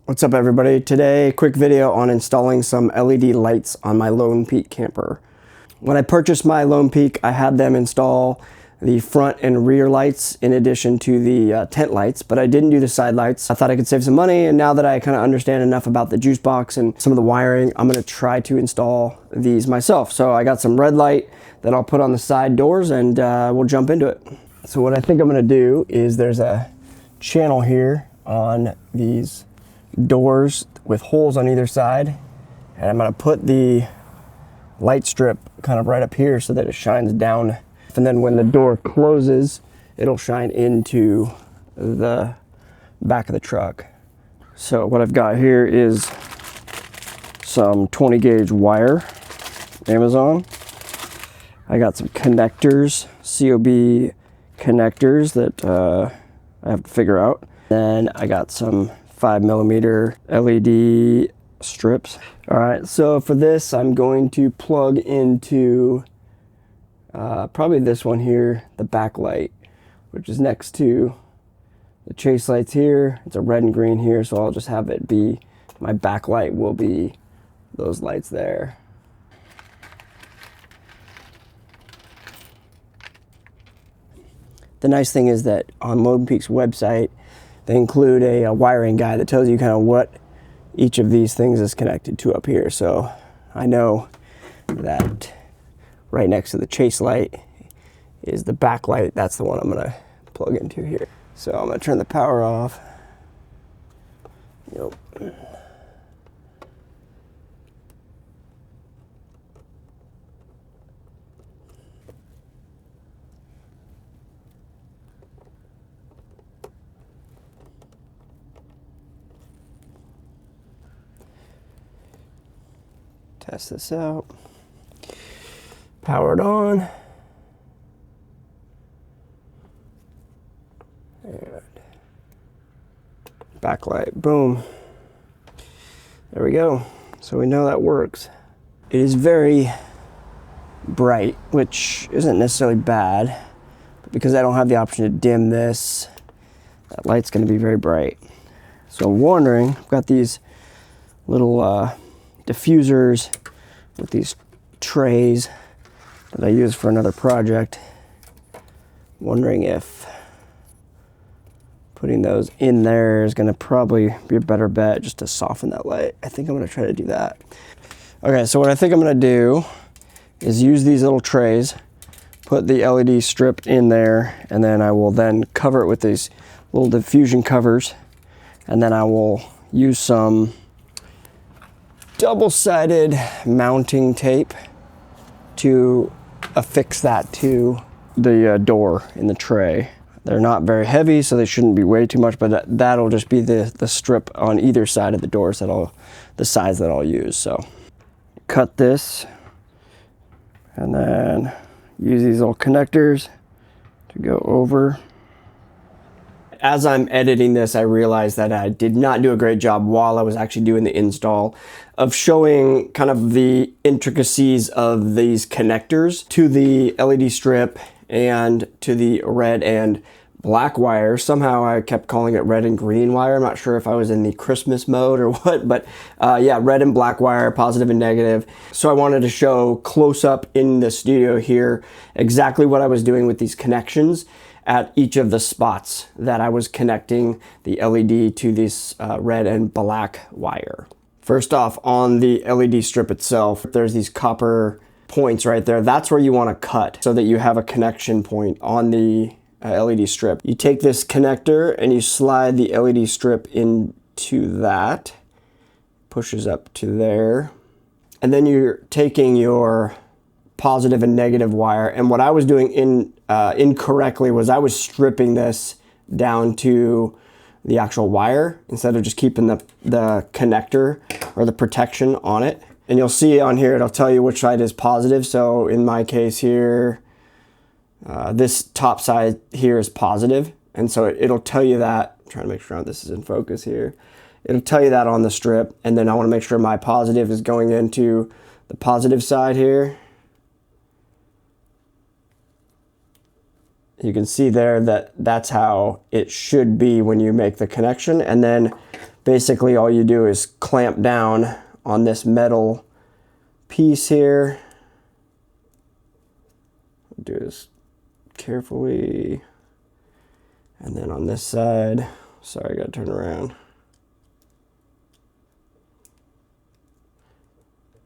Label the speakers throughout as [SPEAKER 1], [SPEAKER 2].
[SPEAKER 1] What's up everybody? Today, quick video on installing some LED lights on my Lone Peak camper. When I purchased my Lone Peak, I had them install the front and rear lights in addition to the tent lights, but I didn't do the side lights. I thought I could save some money, and now that I kind of understand enough about the juice box and some of the wiring, I'm gonna try to install these myself. So I got some red light that I'll put on the side doors, and we'll jump into it. So what I think I'm gonna do is there's a channel here on these doors with holes on either side, and I'm going to put the light strip kind of right up here so that it shines down, and then when the door closes it'll shine into the back of the truck. So what I've got here is some 20 gauge wire, Amazon. I got some connectors, COB connectors that I have to figure out. Then I got some 5mm LED strips. All right, so for this, I'm going to plug into probably this one here, the backlight, which is next to the chase lights here. It's a red and green here, so I'll just have it be, my backlight will be those lights there. The nice thing is that on Lone Peak's website, they include a wiring guide that tells you kind of what each of these things is connected to up here. So I know that right next to the chase light is the backlight. That's the one I'm gonna plug into here. So I'm gonna turn the power off. Yep. Test this out. Power it on. And backlight, boom. There we go. So we know that works. It is very bright, which isn't necessarily bad, but because I don't have the option to dim this, that light's gonna be very bright. So I'm wondering, I've got these little diffusers with these trays that I use for another project. Wondering if putting those in there is gonna probably be a better bet just to soften that light. I think I'm gonna try to do that. Okay, so what I think I'm gonna do is use these little trays, put the LED strip in there, and then I will then cover it with these little diffusion covers, and then I will use some double-sided mounting tape to affix that to the door in the tray. They're not very heavy, so they shouldn't be way too much, but that'll just be the strip on either side of the doors, the size that I'll use. So cut this and then use these little connectors to go over. As I'm editing this, I realized that I did not do a great job while I was actually doing the install of showing kind of the intricacies of these connectors to the LED strip and to the red and black wire. Somehow I kept calling it red and green wire. I'm not sure if I was in the Christmas mode or what, but yeah, red and black wire, positive and negative. So I wanted to show close up in the studio here exactly what I was doing with these connections at each of the spots that I was connecting the LED to this red and black wire. First off, on the LED strip itself, there's these copper points right there. That's where you want to cut so that you have a connection point on the LED strip. You take this connector and you slide the LED strip into that, pushes up to there, and then you're taking your positive and negative wire, and what I was doing incorrectly was I was stripping this down to the actual wire instead of just keeping the connector or the protection on it. And you'll see on here, it'll tell you which side is positive. So in my case here, this top side here is positive, and so it'll tell you that. I'm trying to make sure this is in focus here. It'll tell you that on the strip, and then I want to make sure my positive is going into the positive side here. You can see there that that's how it should be when you make the connection, and then basically all you do is clamp down on this metal piece here. Do this carefully. And then on this side, sorry, I gotta turn around.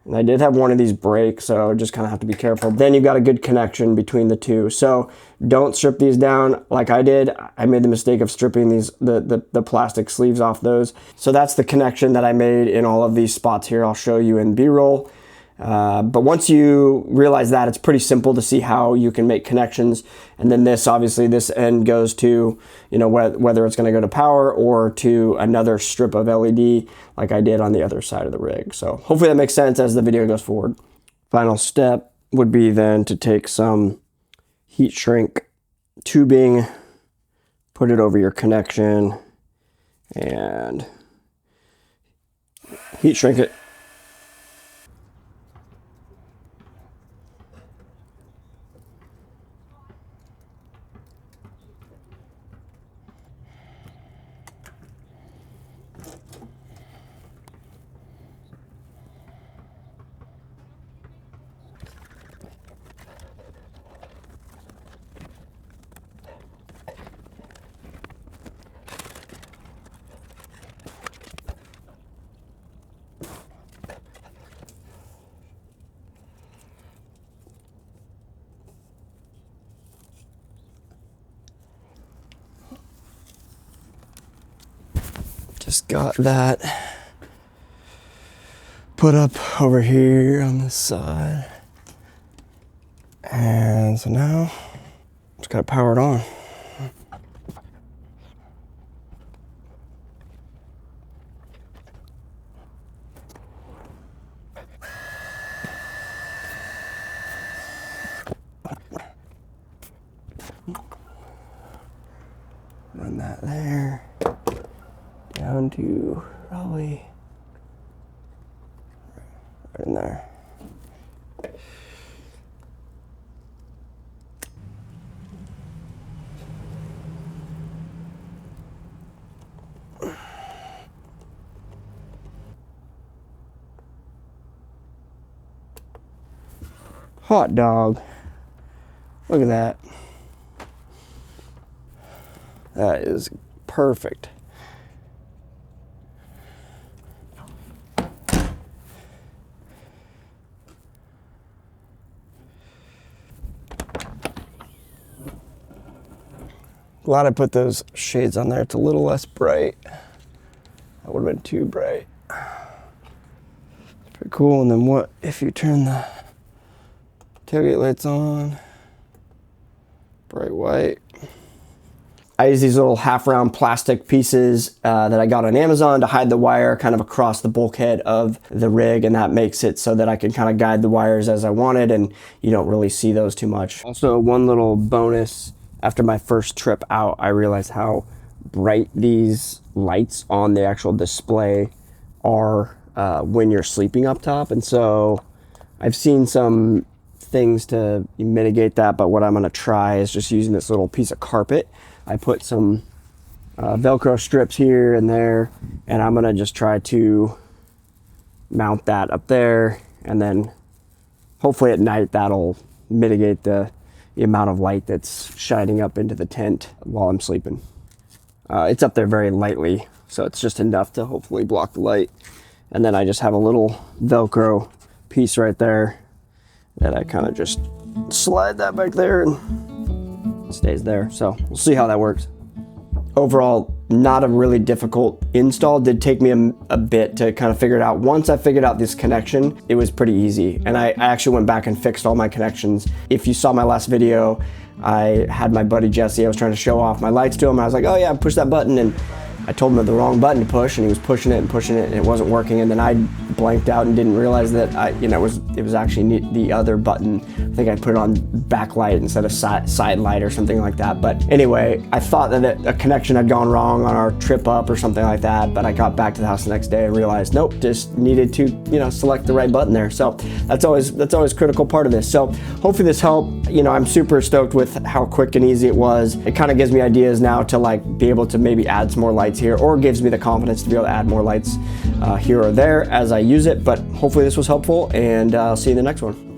[SPEAKER 1] And I did have one of these break, so just kind of have to be careful. Then you've got a good connection between the two. So don't strip these down like I did. I made the mistake of stripping these the plastic sleeves off those. So that's the connection that I made in all of these spots here. I'll show you in B-roll. But once you realize that, it's pretty simple to see how you can make connections. And then this, obviously, this end goes to, you know, whether it's going to go to power or to another strip of LED like I did on the other side of the rig. So hopefully that makes sense as the video goes forward. Final step would be then to take some heat shrink tubing, put it over your connection, and heat shrink it. Just got that put up over here on this side. And so now, just gotta power it on. Run that there. Down to probably right in there. Hot dog. Look at that. That is perfect. Glad I put those shades on there. It's a little less bright. That would have been too bright. It's pretty cool. And then what if you turn the tailgate lights on? Bright white. I use these little half-round plastic pieces that I got on Amazon to hide the wire kind of across the bulkhead of the rig, and that makes it so that I can kind of guide the wires as I wanted, and you don't really see those too much. Also, one little bonus, after my first trip out, I realized how bright these lights on the actual display are when you're sleeping up top, and so I've seen some things to mitigate that, but what I'm gonna try is just using this little piece of carpet. I put some Velcro strips here and there, and I'm gonna just try to mount that up there, and then hopefully at night that'll mitigate the amount of light that's shining up into the tent while I'm sleeping. It's up there very lightly, so it's just enough to hopefully block the light. And then I just have a little Velcro piece right there that I kind of just slide that back there and it stays there. So we'll see how that works. Overall, not a really difficult install. Did take me a bit to kind of figure it out. Once I figured out this connection, it was pretty easy. And I actually went back and fixed all my connections. If you saw my last video, I had my buddy Jesse, I was trying to show off my lights to him. I was like, oh yeah, push that button. And I told him the wrong button to push, and he was pushing it and it wasn't working. And then I blanked out and didn't realize that it was actually the other button. I think I put it on backlight instead of side light or something like that. But anyway, I thought that a connection had gone wrong on our trip up or something like that. But I got back to the house the next day and realized, nope, just needed to select the right button there. So that's always a critical part of this. So hopefully this helped. I'm super stoked with how quick and easy it was. It kind of gives me ideas now to like be able to maybe add some more lights lights here, or gives me the confidence to be able to add more lights here or there as I use it. But hopefully this was helpful, and I'll see you in the next one.